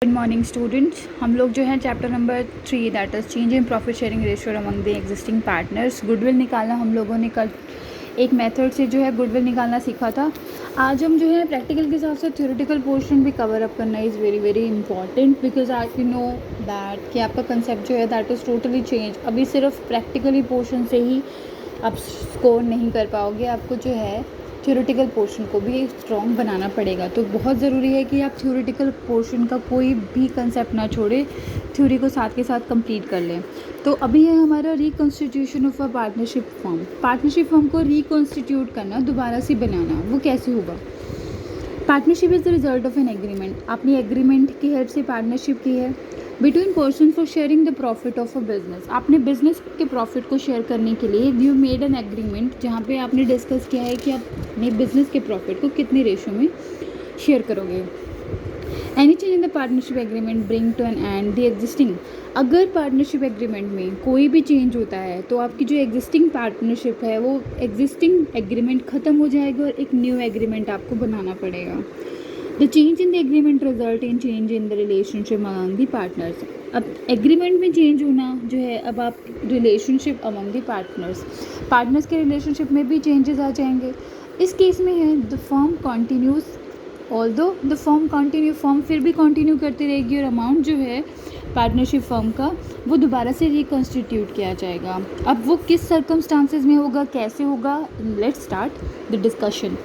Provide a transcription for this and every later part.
Good morning students. हम लोग जो है chapter number 3 that is change in profit sharing ratio among the existing partners goodwill निकालना हम लोगों ने कल एक मेथड से जो है गुडविल निकालना सीखा था। आज हम जो है प्रैक्टिकल के साथ साथ थ्योरेटिकल पोर्शन भी कवर अप करना is very very important because आज यू नो दैट कि आपका कंसेप्ट जो है दैट इज़ टोटली चेंज। अभी सिर्फ प्रैक्टिकली पोर्शन से ही आप स्कोर नहीं कर पाओगे, आपको जो है थ्योरेटिकल पोर्शन को भी स्ट्रॉन्ग बनाना पड़ेगा। तो बहुत ज़रूरी है कि आप थ्योरेटिकल पोर्शन का कोई भी कंसेप्ट ना छोड़े, थ्योरी को साथ के साथ कंप्लीट कर लें। तो अभी है हमारा reconstitution of a partnership form. Partnership form को रिकॉन्स्टिट्यूट करना, दोबारा से बनाना, वो कैसे होगा? Partnership is the result of an agreement. आपने एग्रीमेंट की हेल्प से पार्टनरशिप की है between person for sharing the profit of a business. आपने बिजनेस के प्रॉफिट को शेयर करने के लिए यू मेड एन एग्रीमेंट जहाँ पे आपने डिस्कस किया है कि आप अपने बिजनेस के प्रॉफिट को कितने रेशो में शेयर करोगे। Any change in the partnership agreement bring to an end the existing. अगर पार्टनरशिप एग्रीमेंट में कोई भी चेंज होता है तो आपकी जो एग्जिस्टिंग पार्टनरशिप है वो एग्जिस्टिंग एग्रीमेंट ख़त्म हो जाएगा और एक न्यू एग्रीमेंट आपको बनाना पड़ेगा। The change in the agreement result in change in the relationship among the partners. अब एग्रीमेंट में चेंज होना जो है, अब आप रिलेशनशिप अमंग द पार्टनर्स के रिलेशनशिप में भी चेंजेस आ जाएंगे। इस केस में है the firm continues although the firm फिर भी कंटिन्यू करती रहेगी और अमाउंट जो है पार्टनरशिप फर्म का वो दोबारा से रिकॉन्स्टिट्यूट किया जाएगा। अब वो किस सर्कमस्टांसेस में होगा, कैसे होगा? Let's start the discussion.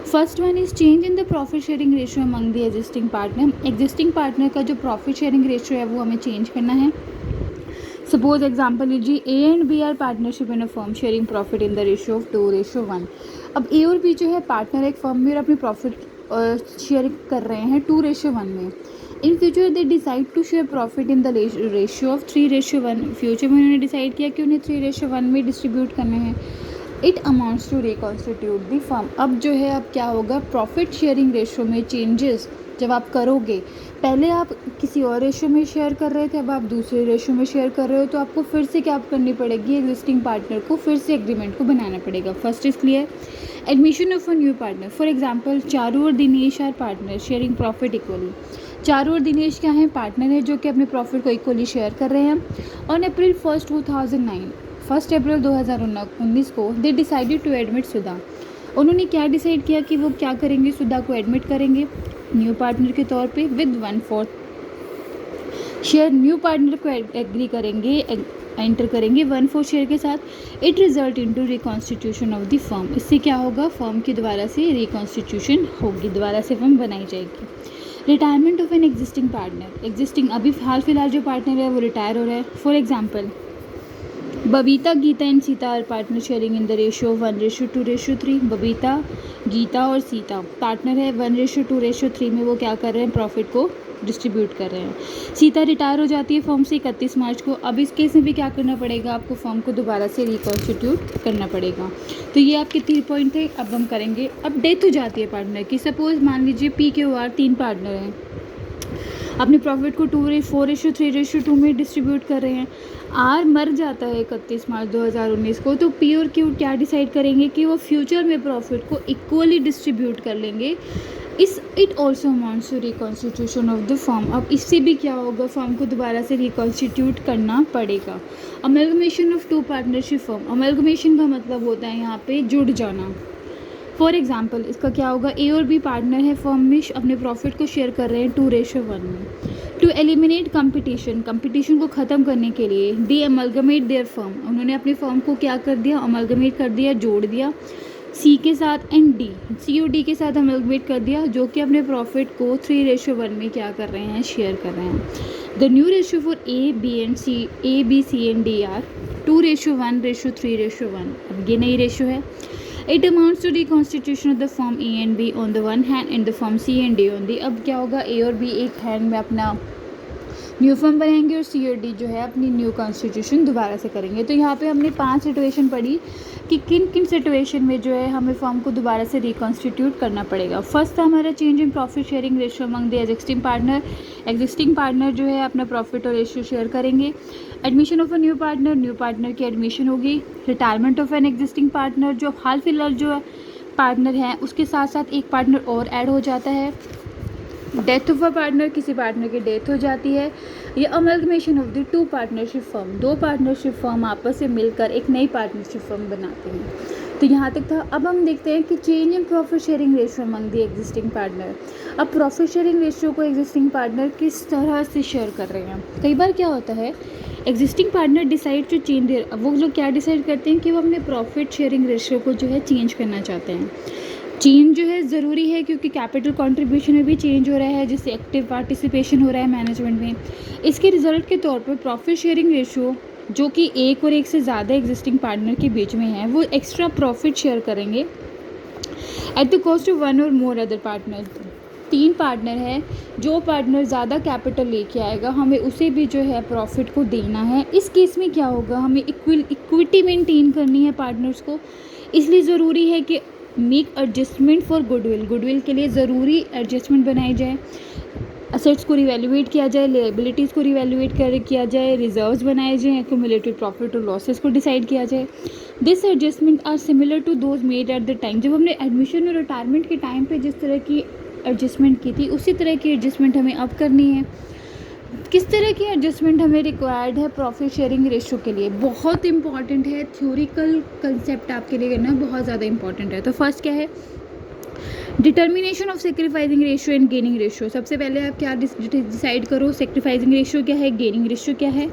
First one is change in the profit sharing ratio among the existing partner. Existing partner का जो प्रॉफिट शेयरिंग रेशियो है वो हमें चेंज करना है। सपोज एग्जाम्पल लीजिए A and B are partnership in a firm sharing profit in the ratio of 2:1। अब ए और बी जो है पार्टनर एक फर्म में और अपनी प्रॉफिट शेयर कर रहे हैं 2:1 में। In future they decide to share profit in the ratio of 3:1। Future में उन्होंने डिसाइड किया कि उन्हें 3:1 में डिस्ट्रीब्यूट करने हैं। It amounts to reconstitute the firm. अब जो है, अब क्या होगा, प्रॉफिट शेयरिंग रेशियो में चेंजेस जब आप करोगे, पहले आप किसी और रेशियो में शेयर कर रहे थे, अब आप दूसरे रेशियो में शेयर कर रहे हो, तो आपको फिर से क्या करनी पड़ेगी, एग्जिस्टिंग पार्टनर को फिर से एग्रीमेंट को बनाना पड़ेगा। First is clear. Admission of a new partner. For example Charu और Dinesh are partner sharing profit equally. Charu और दिनेश क्या है, पार्टनर है जो कि अपने प्रॉफिट को इक्वली शेयर कर रहे हैं। ऑन अप्रैल 1 2019 को दे डिसाइडेड टू एडमिट सुधा। उन्होंने क्या डिसाइड किया कि वो क्या करेंगे, सुधा को एडमिट करेंगे न्यू पार्टनर के तौर पे विद 1/4 शेयर। न्यू पार्टनर को एग्री करेंगे, एंटर करेंगे 1/4 शेयर के साथ। It result into reconstitution of the firm. इससे क्या होगा, फर्म की दोबारा से रिकॉन्स्टिट्यूशन होगी, दोबारा से फर्म बनाई जाएगी। Retirement of an existing partner. Existing अभी हाल फिलहाल जो पार्टनर है वो रिटायर हो रहा है। For example Babita, Geeta and Sita are partner sharing in the ratio 1:2:3। Babita, Geeta और सीता पार्टनर है 1:2:3 में। वो क्या कर रहे हैं, प्रॉफिट को डिस्ट्रीब्यूट कर रहे हैं। सीता रिटायर हो जाती है फर्म से 31 मार्च को। अब इस केस में भी क्या करना पड़ेगा, आपको फर्म को दोबारा से रिकॉन्स्टिट्यूट करना पड़ेगा। तो ये आपके 3 पॉइंट थे। अब हम करेंगे, अब डेथ हो जाती है पार्टनर की। सपोज मान लीजिए पी के आर 3 पार्टनर हैं, अपने प्रॉफिट को 4:3:2 में डिस्ट्रीब्यूट कर रहे हैं। आर मर जाता है 31 मार्च 2019 को, तो पी और क्यू क्या डिसाइड करेंगे कि वो फ्यूचर में प्रॉफिट को इक्वली डिस्ट्रीब्यूट कर लेंगे। It also amounts to reconstitution of the firm. अब इससे भी क्या होगा, फर्म को दोबारा से रिकॉन्स्टिट्यूट करना पड़ेगा। Amalgamation of 2 partnership firm. Amalgamation का मतलब होता है यहाँ पे जुड़ जाना। फॉर एग्जाम्पल इसका क्या होगा, ए और बी पार्टनर है फर्म में, अपने प्रॉफिट को शेयर कर रहे हैं 2:1 में। टू एलिमिनेट कंपटीशन को ख़त्म करने के लिए दे अमलगमेट देयर फर्म। उन्होंने अपनी फर्म को क्या कर दिया, अमलगमेट कर दिया, जोड़ दिया सी के साथ एंड डी, सी और डी के साथ अमलगमेट कर दिया, जो कि अपने प्रॉफिट को 3:1 में क्या कर रहे हैं, शेयर कर रहे हैं। The new ratio for A B C and D are 2:1:3:1। अब ये नई रेशियो है। It amounts to reconstitution of the firm A and B on the one hand and the firm C and D on the। अब क्या होगा, A और B एक hand में अपना न्यू फर्म बनाएंगे और सी और डी जो है अपनी न्यू कॉन्स्टिट्यूशन दोबारा से करेंगे। तो यहाँ पे हमने 5 सिचुएशन पढ़ी कि किन किन सिचुएशन में जो है हमें फर्म को दोबारा से रिकॉन्स्टिट्यूट करना पड़ेगा। फर्स्ट था हमारा change in profit sharing ratio among the existing partner. Existing partner जो है अपना प्रॉफिट और रेशियो शेयर करेंगे। Admission of a new partner की एडमिशन होगी। Retirement of an existing partner, जो हाल फिलहाल जो पार्टनर है उसके साथ साथ एक पार्टनर और ऐड हो जाता है। डेथ ऑफ अ पार्टनर, किसी पार्टनर की डेथ हो जाती है, या amalgamation of the 2 partnership firm, 2 partnership firm आपस में मिलकर एक नई पार्टनरशिप फर्म बनाते हैं। तो यहाँ तक था। अब हम देखते हैं कि change in profit sharing ratio among the existing partner. अब प्रॉफिट शेयरिंग रेशियो को एग्जिस्टिंग पार्टनर किस तरह से शेयर कर रहे हैं। कई बार क्या होता है, existing partner decide to change their, वो लोग क्या डिसाइड करते हैं कि वो अपने प्रॉफिट शेयरिंग रेशियो को जो है चेंज करना चाहते हैं। चेंज जो है ज़रूरी है क्योंकि कैपिटल कंट्रीब्यूशन में भी चेंज हो रहा है, जिससे एक्टिव पार्टिसिपेशन हो रहा है मैनेजमेंट में। इसके रिजल्ट के तौर पर प्रॉफिट शेयरिंग रेशियो जो कि एक और एक से ज़्यादा एग्जिस्टिंग पार्टनर के बीच में है, वो एक्स्ट्रा प्रॉफिट शेयर करेंगे एट द कॉस्ट ऑफ 1 और मोर अदर पार्टनर। 3 पार्टनर है, जो पार्टनर ज़्यादा कैपिटल लेके आएगा हमें उसे भी जो है प्रॉफिट को देना है। इस केस में क्या होगा, हमें इक्विटी मेंटेन करनी है पार्टनर्स को, इसलिए ज़रूरी है कि make adjustment for goodwill, goodwill के लिए ज़रूरी एडजस्टमेंट बनाई जाए, असेट्स को रिवैल्यूएट किया जाए, लायबिलिटीज़ को रिवैल्यूएट किया जाए, रिजर्व्स बनाए जाए, एक्यूमुलेटेड प्रॉफिट और लॉसेस को डिसाइड किया जाए। This adjustment are similar to those made at the time, जब हमने एडमिशन और रिटायरमेंट के टाइम पे जिस तरह की एडजस्टमेंट की थी उसी तरह की एडजस्टमेंट हमें अब करनी है। किस तरह की एडजस्टमेंट हमें रिक्वायर्ड है प्रॉफिट शेयरिंग रेशियो के लिए, बहुत इंपॉर्टेंट है। थ्योरिकल कंसेप्ट आपके लिए करना बहुत ज़्यादा इंपॉर्टेंट है। तो फर्स्ट क्या है, determination of sacrificing ratio and gaining ratio. सबसे पहले आप क्या डिसाइड करो, सेक्रीफाइसिंग रेशियो क्या है, गेनिंग रेशियो क्या है।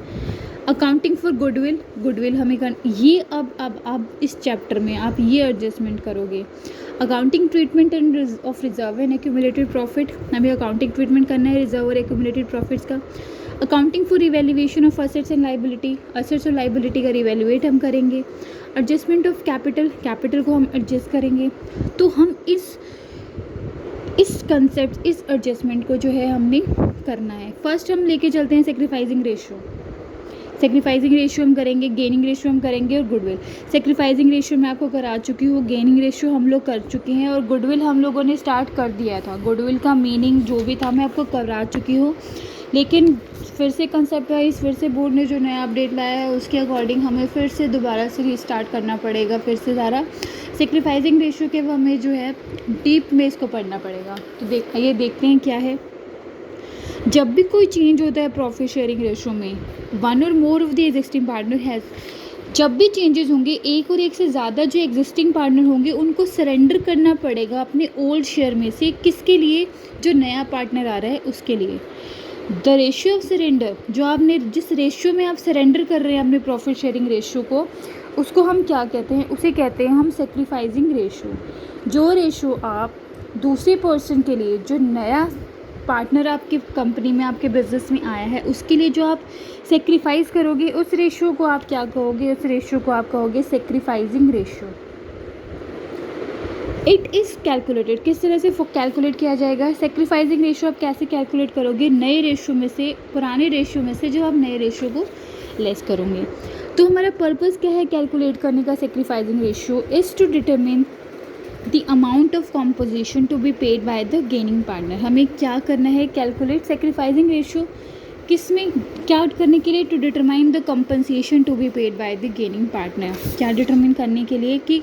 अकाउंटिंग फॉर गुडविल, गुडविल हमें ये अब इस चैप्टर में आप ये एडजस्टमेंट करोगे। Accounting treatment end of reserve and accumulated profit, हमें अकाउंटिंग ट्रीटमेंट करना है रिजर्व और एक्यूमुलेटेड प्रॉफिट्स का। Accounting for revaluation of assets and liability, assets और लाइबिलिटी का रिवैल्यूएट हम करेंगे। एडजस्टमेंट ऑफ कैपिटल, कैपिटल को हम एडजस्ट करेंगे। तो हम इस कंसेप्ट, इस एडजस्टमेंट को जो है हमने करना है। फर्स्ट हम लेके चलते हैं सेक्रीफाइसिंग रेशियो। सेक्रीफाइसिंग रेशियो हम करेंगे, गेनिंग रेशियो हम करेंगे और गुडविल। सेक्रीफाइसिंग रेशियो मैं आपको करा चुकी हूँ, गेनिंग रेशियो हम लोग कर चुके हैं और गुडविल हम लोगों ने स्टार्ट कर दिया था। गुडविल का मीनिंग जो भी था मैं आपको करा चुकी हूँ, लेकिन फिर से कंसेप्ट वाइज फिर से बोर्ड ने जो नया अपडेट लाया है उसके अकॉर्डिंग हमें फिर से दोबारा से रीस्टार्ट करना पड़ेगा, फिर से सारा सेक्रीफाइसिंग रेशियो के वो हमें जो है डीप में इसको पढ़ना पड़ेगा। तो ये देखते हैं क्या है। जब भी कोई चेंज होता है प्रॉफिट शेयरिंग रेशियो में, 1 और more of the existing partner has, जब भी चेंजेस होंगे एक और एक से ज़्यादा जो एग्जिस्टिंग पार्टनर होंगे उनको सरेंडर करना पड़ेगा अपने ओल्ड शेयर में से। किसके लिए, जो नया पार्टनर आ रहा है उसके लिए। द रेशियो ऑफ सरेंडर, जो आपने जिस रेशियो में आप सरेंडर कर रहे हैं अपने प्रॉफिट शेयरिंग रेशियो को, उसको हम क्या कहते हैं, उसे कहते हैं हम सेक्रीफाइसिंग रेशियो। जो रेशियो आप दूसरे पर्सन के लिए, जो नया पार्टनर आपकी कंपनी में आपके बिजनेस में आया है उसके लिए जो आप सेक्रीफाइस करोगे, उस रेशियो को आप क्या कहोगे, उस रेशियो को आप कहोगे sacrificing ratio. It is calculated, किस तरह से कैलकुलेट किया जाएगा। सेक्रीफाइसिंग रेशियो आप कैसे कैलकुलेट करोगे, नए रेशियो में से, पुराने रेशियो में से जब आप नए रेशियो को लेस करोगे। तो हमारा पर्पस क्या है कैलकुलेट करने का sacrificing ratio, is to determine the amount of composition to be paid by the gaining partner. हमें क्या करना है, कैलकुलेट सेक्रीफाइसिंग रेशियो, किस में क्या करने के लिए, to determine the compensation to be paid by the gaining partner. क्या डिटरमिन करने के लिए कि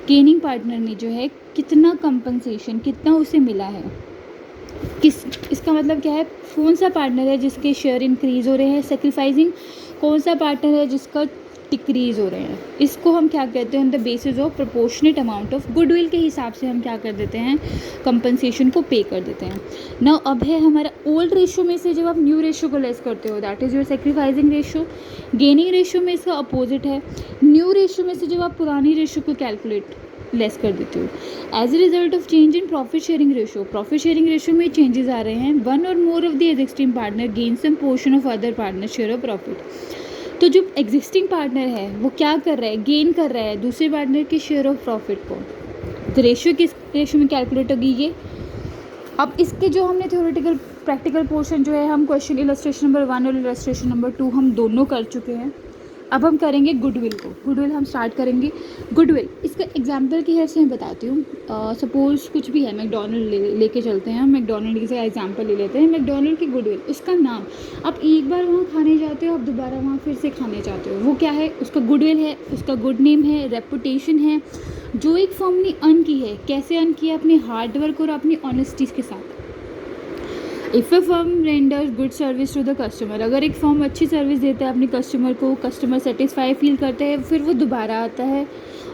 गेनिंग पार्टनर ने जो है कितना कंपनसेशन, कितना उसे मिला है। इसका मतलब क्या है, कौन सा पार्टनर है जिसके शेयर इंक्रीज़ हो रहे हैं सेक्रीफाइसिंग, कौन सा पार्टनर है जिसका डिक्रीज़ हो रहे हैं। इसको हम क्या कहते हैं, on the basis of proportionate amount of goodwill के हिसाब से हम क्या कर देते हैं, कंपनसेशन को पे कर देते हैं। नाउ अब है हमारा ओल्ड रेशियो में से जब आप न्यू रेशियो को लेस करते हो, that is your sacrificing ratio. Gaining ratio में इसका अपोजिट है, न्यू रेशियो में से जब आप पुरानी रेशियो को कैलकुलेट लेस कर देते हो। As a result of change in profit sharing ratio, profit sharing ratio में चेंजेस आ रहे हैं। 1 और more of the existing partner gain some portion of other partner share of profit. तो जो एग्जिस्टिंग पार्टनर है वो क्या कर रहा है, गेन कर रहा है दूसरे पार्टनर के शेयर ऑफ प्रॉफिट को। तो रेशियो किस रेशियो में कैलकुलेट होगी ये। अब इसके जो हमने थ्योरेटिकल प्रैक्टिकल पोर्शन जो है हम क्वेश्चन इलस्ट्रेशन नंबर 1 और इलस्ट्रेशन नंबर 2 हम दोनों कर चुके हैं। अब हम करेंगे गुडविल को, गुडविल हम स्टार्ट करेंगे। गुडविल इसका एग्जाम्पल की हैसियत मैं बताती हूँ। सपोज़ कुछ भी है, मैकडोनल्ड लेके चलते हैं हम, मैकडोनल्ड का एग्जाम्पल ले लेते हैं। मैकडोनल्ड की गुडविल, उसका नाम, आप एक बार वहाँ खाने जाते हो, आप दोबारा वहाँ फिर से खाने जाते हो, वो क्या है, उसका गुडविल है, उसका गुड नेम है, रेपुटेशन है, जो एक फर्म ने अर्न की है। कैसे अर्न किया, अपने हार्डवर्क और अपनी ऑनेस्टी के साथ। If a firm renders good service to the customer, अगर एक फर्म अच्छी सर्विस देता है अपने कस्टमर को, कस्टमर सेटिस्फाई फील करते हैं, फिर वो दोबारा आता है,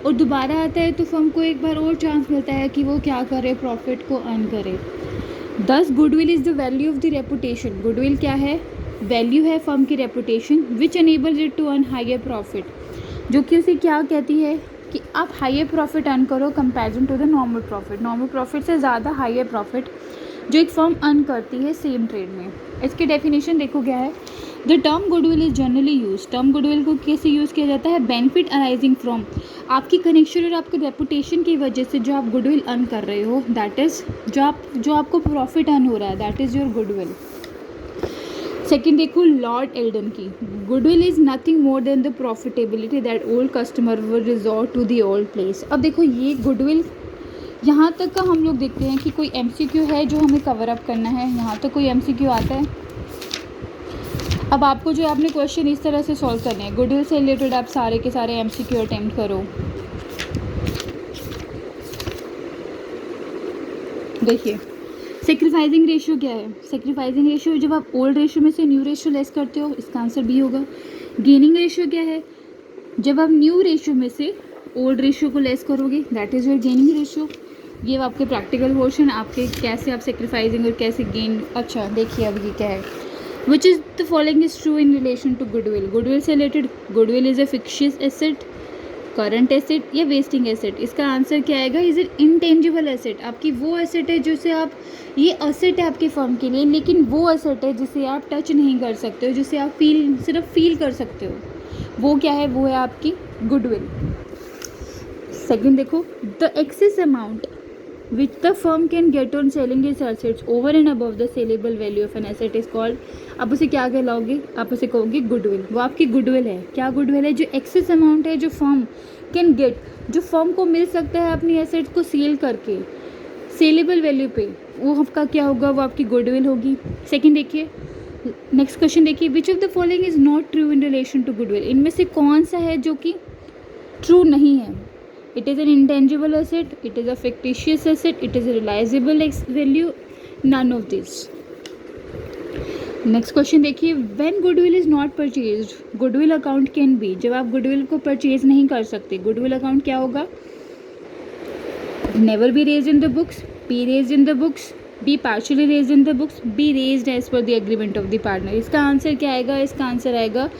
और दोबारा आता है तो फर्म को एक बार और चांस मिलता है कि वो क्या करे, प्रॉफिट को अर्न करे। This goodwill is the value of the reputation, goodwill क्या है, वैल्यू है फर्म की reputation, which enables it to earn higher profit, जो कि उसे क्या कहती है कि आप हायर प्रॉफिट अर्न करो comparison to the normal profit, normal profit से ज़्यादा हायर प्रॉफिट जो एक फर्म अर्न करती है सेम ट्रेड में। इसकी डेफिनेशन देखो क्या है, the term goodwill is generally use, term goodwill को कैसे यूज़ किया जाता है, बेनिफिट अराइजिंग फ्रॉम, आपकी कनेक्शन और आपके रेपुटेशन की वजह से जो आप गुडविल अर्न कर रहे हो, दैट इज़ जो आपको प्रॉफिट अर्न हो रहा है, that is your goodwill. Second देखो लॉर्ड एल्डन की, goodwill is nothing more than the profitability that old customer will resort to the old place. अब देखो ये गुडविल, यहाँ तक का हम लोग देखते हैं कि कोई MCQ है जो हमें कवर अप करना है, यहाँ तक कोई MCQ आता है। अब आपको जो आपने क्वेश्चन इस तरह से सॉल्व करने हैं, गुडविल से रिलेटेड आप सारे के सारे MCQ अटेम्प्ट करो। देखिए सेक्रीफाइसिंग रेशियो क्या है, सेक्रीफाइसिंग रेशियो जब आप ओल्ड रेशियो में से न्यू रेशियो लेस करते हो, इसका आंसर B होगा। गेनिंग रेशियो क्या है, जब आप न्यू रेशियो में से ओल्ड रेशियो को लेस करोगे, that is your gaining ratio. ये आपके प्रैक्टिकल पोर्शन, आपके कैसे आप सेक्रीफाइसिंग और कैसे गेन। अच्छा देखिए अब ये क्या है, which is the following is true in relation to goodwill, goodwill से रिलेटेड, goodwill is a fictitious asset, current asset या वेस्टिंग एसेट। इसका आंसर क्या आएगा, इज इट इंटेंजिबल एसेट, आपकी वो एसेट है जिसे आप, ये एसेट है आपकी फर्म के लिए, लेकिन वो एसेट है जिसे आप टच नहीं कर सकते हो, जिसे आप सिर्फ फील कर सकते हो, वो क्या है, वो है आपकी गुडविल। सेकेंड देखो, the excess amount which the firm can get on selling its assets over and above the saleable value of an asset is called, आप उसे क्या कहलाओगे, आप उसे कहोगे गुडविल। वो आपकी गुडविल है। क्या गुडविल है, जो एक्सेस अमाउंट है जो फर्म कैन गेट, जो फर्म को मिल सकता है अपनी एसेट्स को सेल करके सेलेबल वैल्यू पे, वो आपका क्या होगा, वो आपकी गुडविल होगी। सेकेंड देखिए, नेक्स्ट क्वेश्चन देखिए, which of the following is not true in relation to goodwill, इनमें से कौन सा है जो कि ट्रू नहीं है। It is an intangible asset, it is a fictitious asset, it is a realizable value, none of this. Next question देखिए, when goodwill is not purchased, goodwill account can be, जब आप गुडविल को purchase नहीं कर सकते, goodwill account क्या होगा, never be raised in the books, be raised in the books, be partially raised in the books, be raised as per the agreement of the partner. इसका answer क्या आएगा, इसका आंसर आएगा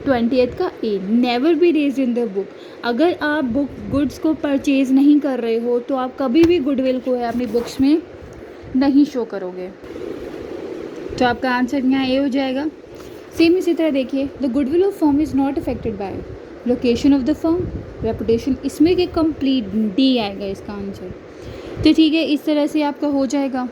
20th का A, never be raised in the book. अगर आप book goods को purchase नहीं कर रहे हो तो आप कभी भी गुडविल को है अपनी बुक्स में नहीं शो करोगे, तो आपका आंसर यहाँ ए हो जाएगा। सेम इसी तरह देखिए, the goodwill of firm is not affected by location of the firm, reputation, इसमें के कंप्लीट डी आएगा इसका आंसर। तो ठीक है, इस तरह से आपका हो जाएगा।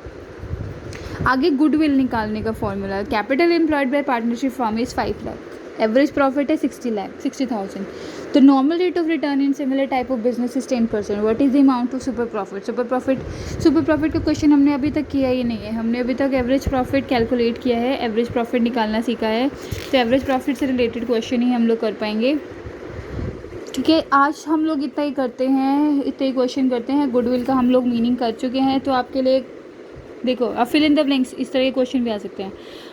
आगे गुडविल निकालने का formula, capital employed by partnership firm is 5 lakh, average profit है 60,000। The normal rate of return in similar type of business is 10%। What is the amount of super profit, super profit का क्वेश्चन हमने अभी तक किया ही नहीं है, हमने अभी तक एवरेज प्रॉफिट कैलकुलेट किया है, एवरेज प्रॉफिट निकालना सीखा है, तो एवरेज प्रॉफिट से रिलेटेड क्वेश्चन ही हम लोग कर पाएंगे। ठीक है, आज हम लोग इतना ही करते हैं, इतना ही क्वेश्चन करते हैं। गुडविल का हम लोग मीनिंग कर चुके हैं, तो आपके लिए देखो अब फिल इन द ब्लैंक्स, इस तरह के क्वेश्चन भी आ सकते हैं।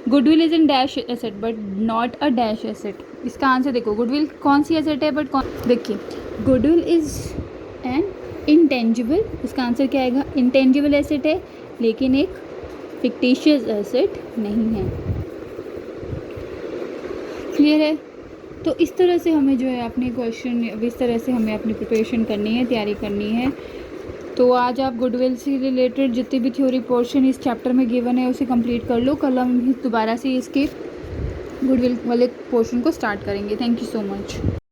Goodwill is in dash asset but not a dash asset, इसका आंसर देखो, गुडविल कौन सी एसेट है बट कौन, देखिए गुडविल इज एन इंटेंजिबल, इसका आंसर क्या आएगा, इंटेंजिबल एसेट है लेकिन एक फिक्टिशियस एसेट नहीं है। क्लियर है, तो इस तरह से हमें जो है अपने क्वेश्चन, इस तरह से हमें अपनी प्रिपरेशन करनी है, तैयारी करनी है। तो आज आप गुडविल से रिलेटेड जितने भी थ्योरी पोर्शन इस चैप्टर में गिवन है उसे कंप्लीट कर लो। कल हम दोबारा से इसके गुडविल वाले पोर्शन को स्टार्ट करेंगे। Thank you so much.